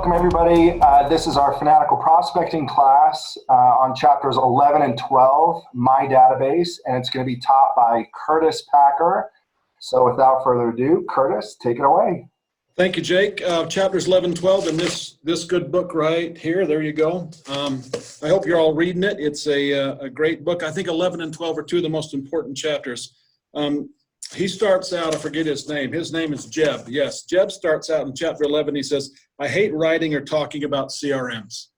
welcome everybody. This is our Fanatical Prospecting class on chapters 11 and 12, My Database, and it's going to be taught by Curtis Packer. So without further ado, Curtis, take it away. Thank you, Jake. Chapters 11 and 12 in this good book right here. There you go. I hope you're all reading it. It's a great book. I think 11 and 12 are two of the most important chapters. He starts out, I forget his name. His name is Jeb. Yes, Jeb starts out in chapter 11. He says, I hate writing or talking about CRMs.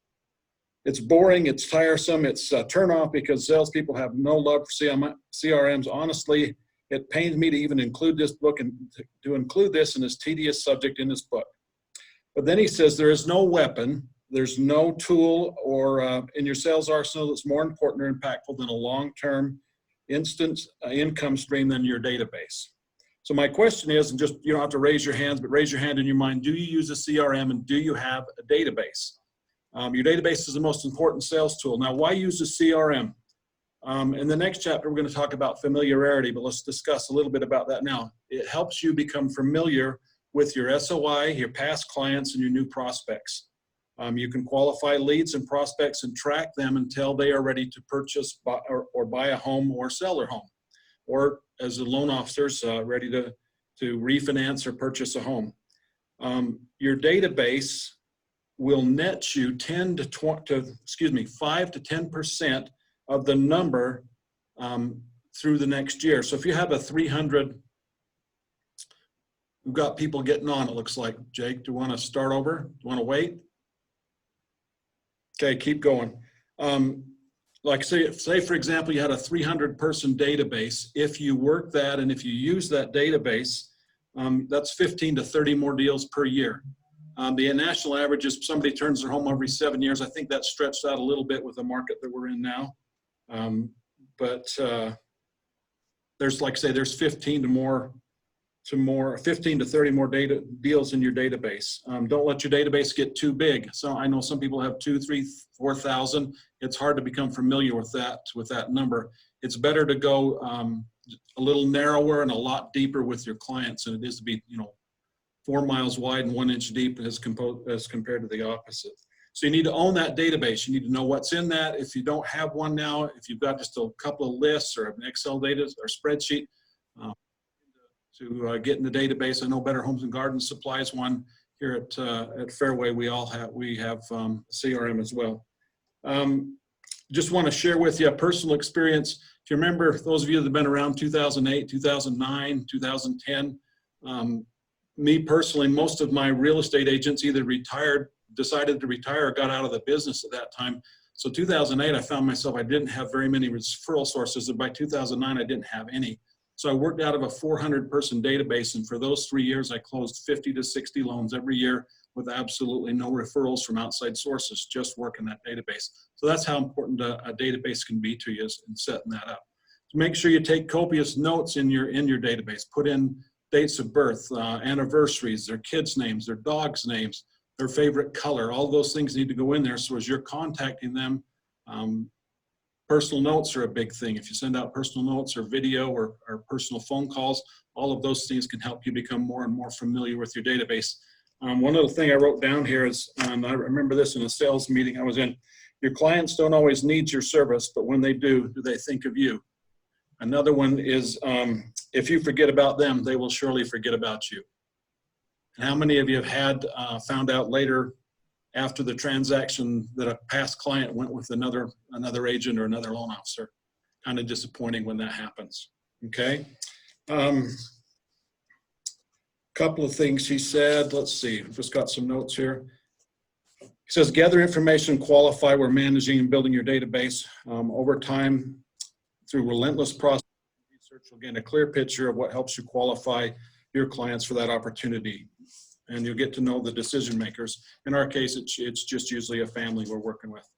It's boring, it's tiresome, it's a turnoff because salespeople have no love for CRMs. Honestly, it pains me to even include this book and to include this in this tedious subject in this book. But then he says there is no weapon, there's no tool or in your sales arsenal that's more important or impactful than a long-term instant income stream than your database. So my question is, and just you don't have to raise your hands, but raise your hand in your mind, do you use a CRM and do you have a database? Your database is the most important sales tool. Now, why use a CRM? In the next chapter, we're going to talk about familiarity, but let's discuss a little bit about that now. It helps you become familiar with your SOI, your past clients, and your new prospects. You can qualify leads and prospects and track them until they are ready to purchase or buy a home or sell their home, or as the loan officers ready to refinance or purchase a home. Your database will net you 5 to 10% of the number through the next year. So if you have a 300, we've got people getting on, it looks like. Jake, do you want to start over? Do you want to wait? Okay, keep going. Like say for example, you had a 300-person database. If you work that and if you use that database, that's 15 to 30 more deals per year. The national average is somebody turns their home every 7 years. I think that's stretched out a little bit with the market that we're in now. But there's, like I say, there's 15 to 30 more deals in your database. Don't let your database get too big. So I know some people have 2,000, 3,000, 4,000. It's hard to become familiar with that number. It's better to go a little narrower and a lot deeper with your clients than it is to be, 4 miles wide and 1 inch deep as compared to the opposite. So you need to own that database. You need to know what's in that. If you don't have one now, if you've got just a couple of lists or an Excel data or spreadsheet, to get in the database. I know Better Homes and Gardens supplies one here at Fairway. We have CRM as well. Just want to share with you a personal experience. If you remember, those of you that have been around 2008, 2009, 2010, me personally, most of my real estate agents either decided to retire or got out of the business at that time. So 2008, I found myself, I didn't have very many referral sources, and by 2009, I didn't have any. So I worked out of a 400-person database, and for those 3 years, I closed 50 to 60 loans every year with absolutely no referrals from outside sources, just working that database. So that's how important a database can be to you in setting that up. So make sure you take copious notes in your database. Put in dates of birth, anniversaries, their kids' names, their dogs' names, their favorite color. All those things need to go in there. So as you're contacting them, personal notes are a big thing. If you send out personal notes or video or personal phone calls, all of those things can help you become more and more familiar with your database. One other thing I wrote down here is, I remember this in a sales meeting I was in, your clients don't always need your service, but when they do they think of you? Another one is, if you forget about them, they will surely forget about you. And how many of you have found out later after the transaction that a past client went with another agent or another loan officer? Kind of disappointing when that happens. Okay. Couple of things he said. Let's see. I've just got some notes here. He says, gather information, qualify. We're managing and building your database. Over time, through relentless process research, you'll gain a clear picture of what helps you qualify your clients for that opportunity. And you'll get to know the decision makers. In our case, it's just usually a family we're working with.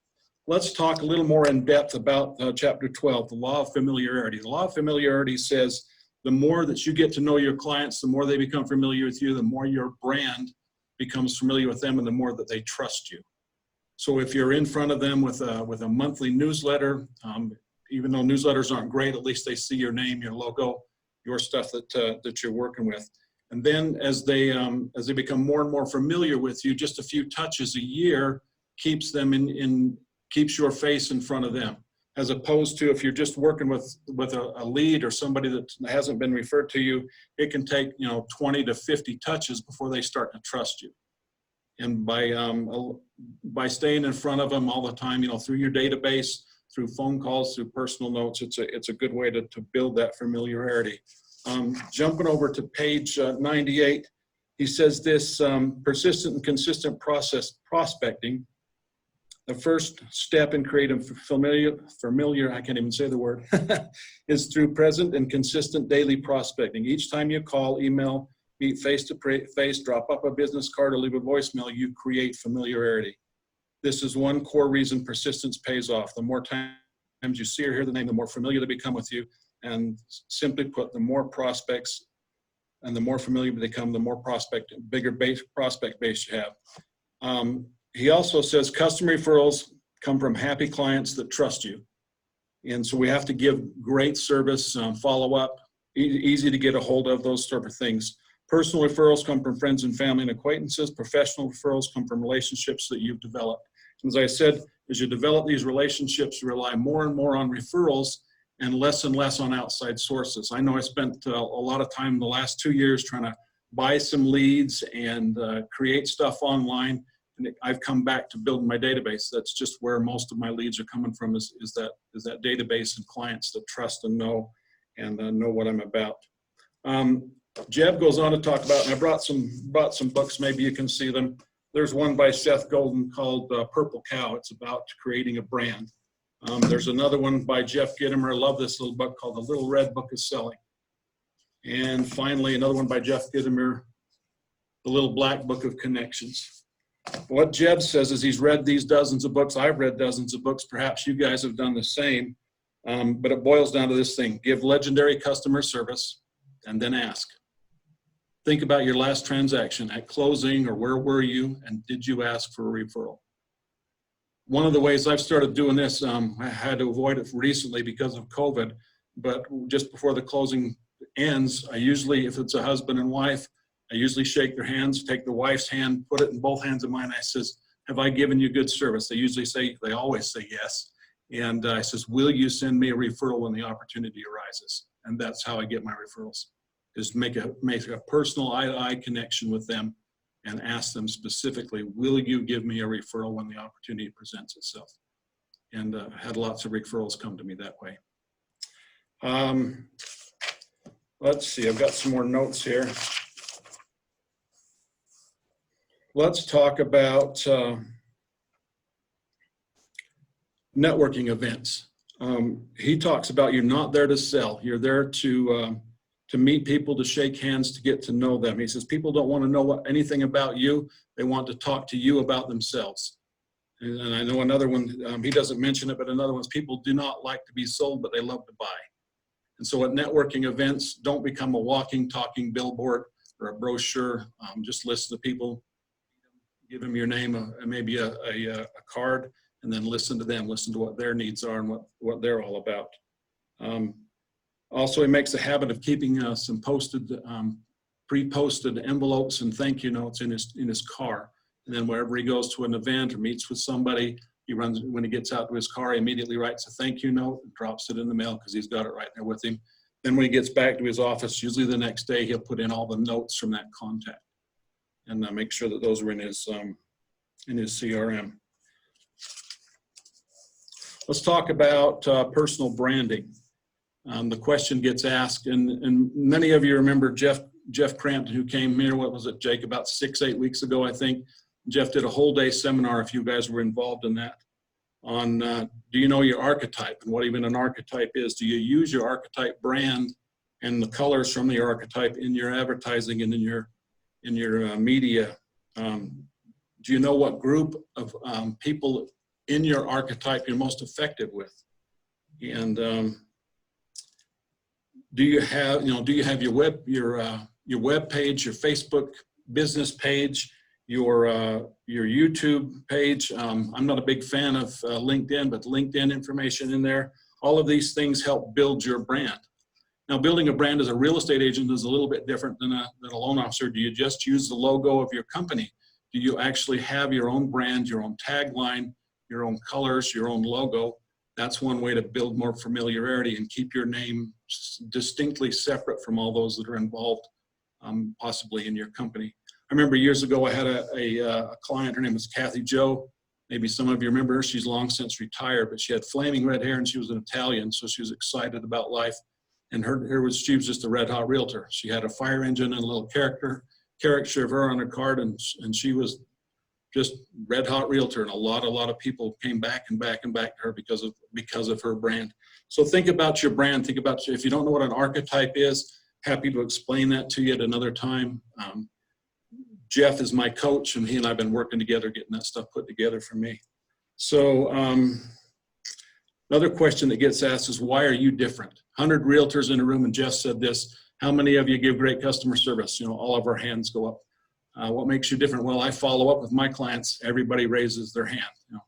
Let's talk a little more in depth about chapter 12, the law of familiarity. The law of familiarity says the more that you get to know your clients, the more they become familiar with you, the more your brand becomes familiar with them, and the more that they trust you. So if you're in front of them with a monthly newsletter, even though newsletters aren't great, at least they see your name, your logo, your stuff that you're working with. And then as they become more and more familiar with you, just a few touches a year keeps them keeps your face in front of them. As opposed to if you're just working with a lead or somebody that hasn't been referred to you, it can take 20 to 50 touches before they start to trust you. And by staying in front of them all the time, through your database, through phone calls, through personal notes, it's a good way to build that familiarity. Jumping over to page 98, he says this: persistent and consistent process prospecting. The first step in creating familiar, I can't even say the word, is through present and consistent daily prospecting. Each time you call, email, meet face-to-face, drop up a business card, or leave a voicemail, you create familiarity. This is one core reason persistence pays off. The more times you see or hear the name, the more familiar they become with you. And simply put, the more prospects and the more familiar they become, the more bigger prospect base you have. He also says customer referrals come from happy clients that trust you. And so we have to give great service, follow up, easy to get a hold of, those sort of things. Personal referrals come from friends and family and acquaintances. Professional referrals come from relationships that you've developed. As I said, as you develop these relationships, you rely more and more on referrals and less on outside sources. I know I spent a lot of time in the last 2 years trying to buy some leads and create stuff online. And I've come back to building my database. That's just where most of my leads are coming from, is that database and clients that trust and know what I'm about. Jeb goes on to talk about, and I brought some books, maybe you can see them. There's one by Seth Golden called Purple Cow. It's about creating a brand. There's another one by Jeff Gitomer. I love this little book called The Little Red Book of Selling. And finally, another one by Jeff Gitomer, The Little Black Book of Connections. What Jeb says is he's read these dozens of books. I've read dozens of books. Perhaps you guys have done the same. But it boils down to this thing: give legendary customer service and then ask. Think about your last transaction at closing, or where were you, and did you ask for a referral? One of the ways I've started doing this, I had to avoid it recently because of COVID, but just before the closing ends, I usually, if it's a husband and wife, I usually shake their hands, take the wife's hand, put it in both hands of mine. I says, have I given you good service? They always say yes. And I says, will you send me a referral when the opportunity arises? And that's how I get my referrals, is make a personal eye-to-eye connection with them and ask them specifically, will you give me a referral when the opportunity presents itself? And had lots of referrals come to me that way. Let's see, I've got some more notes here. Let's talk about networking events. He talks about you're not there to sell. You're there to meet people, to shake hands, to get to know them. He says people don't want to know anything about you. They want to talk to you about themselves. And I know another one, he doesn't mention it, but another one is people do not like to be sold, but they love to buy. And so at networking events, don't become a walking, talking billboard or a brochure. Just listen to people. Give them your name and maybe a card, and then listen to them, listen to what their needs are and what they're all about. Also, he makes a habit of keeping some pre-posted envelopes and thank you notes in his car. And then wherever he goes to an event or meets with somebody, when he gets out to his car, he immediately writes a thank you note and drops it in the mail because he's got it right there with him. Then when he gets back to his office, usually the next day, he'll put in all the notes from that contact and make sure that those are in his CRM. Let's talk about personal branding. The question gets asked, and many of you remember Jeff Crampton, who came here, what was it, Jake, about 6-8 weeks ago, I think. Jeff did a whole day seminar, if you guys were involved in that, on do you know your archetype and what even an archetype is? Do you use your archetype brand and the colors from the archetype in your advertising and in your media? Do you know what group of people in your archetype you're most effective with? And do you have your web page, your Facebook business page, your YouTube page? I'm not a big fan of LinkedIn, but LinkedIn information in there. All of these things help build your brand. Now, building a brand as a real estate agent is a little bit different than a loan officer. Do you just use the logo of your company? Do you actually have your own brand, your own tagline, your own colors, your own logo? That's one way to build more familiarity and keep your name distinctly separate from all those that are involved, possibly in your company. I remember years ago I had a client, her name was Kathy Joe. Maybe some of you remember her. She's long since retired, but she had flaming red hair and she was an Italian, so she was excited about life. And she was just a red hot realtor. She had a fire engine and a little caricature of her on her card, and she was just red hot realtor. And a lot of people came back and back and back to her because of her brand. So think about your brand. Think about, if you don't know what an archetype is, happy to explain that to you at another time. Jeff is my coach, and he and I have been working together, getting that stuff put together for me. So another question that gets asked is, why are you different? 100 realtors in a room, and Jeff said this, how many of you give great customer service? You know, all of our hands go up. What makes you different? Well, I follow up with my clients. Everybody raises their hand. You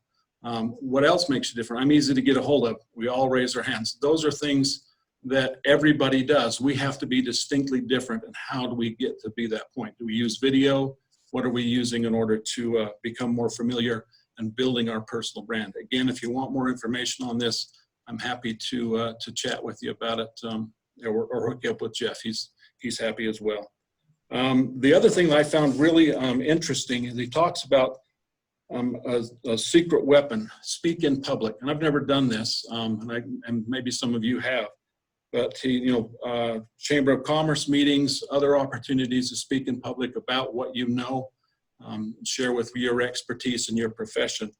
know, what else makes you different? I'm easy to get a hold of. We all raise our hands. Those are things that everybody does. We have to be distinctly different. And how do we get to be that point? Do we use video? What are we using in order to become more familiar and building our personal brand? Again, if you want more information on this, I'm happy to chat with you about it, or hook you up with Jeff. He's happy as well. The other thing that I found really interesting is he talks about a secret weapon, speak in public. And I've never done this, and maybe some of you have. But Chamber of Commerce meetings, other opportunities to speak in public about what you know, share with your expertise in your profession.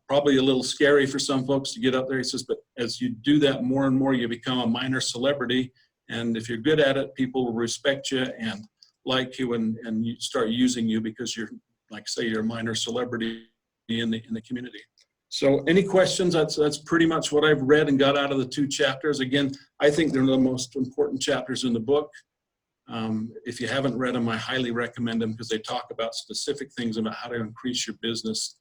Probably a little scary for some folks to get up there. He says, but as you do that more and more, you become a minor celebrity. And if you're good at it, people will respect you and like you, and you start using you because you're, like say, you're a minor celebrity in the community. So any questions? That's pretty much what I've read and got out of the 2 chapters. Again, I think they're the most important chapters in the book. If you haven't read them, I highly recommend them because they talk about specific things about how to increase your business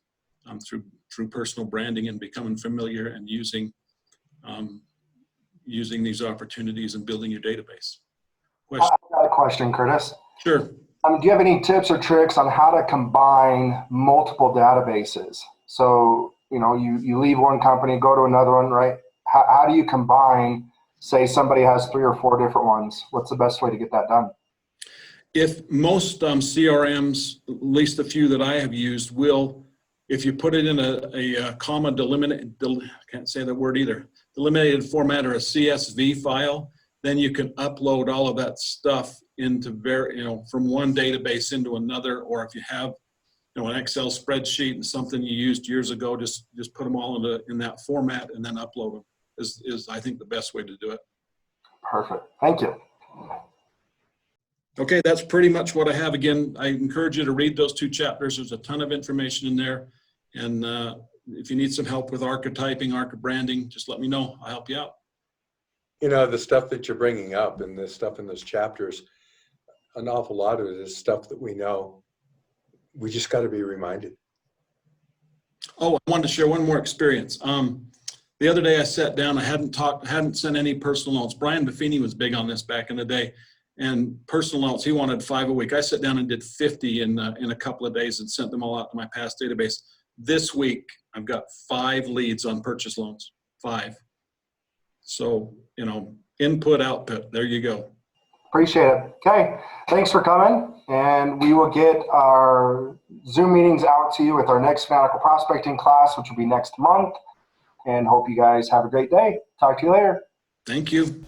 through personal branding and becoming familiar and using these opportunities and building your database. Question? I've got a question, Curtis. Sure. Do you have any tips or tricks on how to combine multiple databases? So, you leave one company, go to another one, right? How do you combine, say somebody has 3 or 4 different ones? What's the best way to get that done? If most CRMs, at least a few that I have used, will, if you put it in a comma delimited, can't say that word either, delimited format or a CSV file, then you can upload all of that stuff into from one database into another. Or if you have an Excel spreadsheet and something you used years ago, just put them all in that format and then upload them is I think the best way to do it. Perfect. Thank you. Okay, that's pretty much what I have. Again, I encourage you to read those 2 chapters. There's a ton of information in there. And if you need some help with archetyping, branding, just let me know. I'll help you out. The stuff that you're bringing up and the stuff in those chapters, an awful lot of it is stuff that we know. We just got to be reminded. Oh, I wanted to share one more experience. The other day I sat down, I hadn't sent any personal notes. Brian Buffini was big on this back in the day. And personal notes, he wanted 5 a week. I sat down and did 50 in a couple of days and sent them all out to my past database. This week, I've got 5 leads on purchase loans, 5. So, input, output, there you go. Appreciate it. Okay, thanks for coming. And we will get our Zoom meetings out to you with our next Fanatical Prospecting class, which will be next month. And hope you guys have a great day. Talk to you later. Thank you.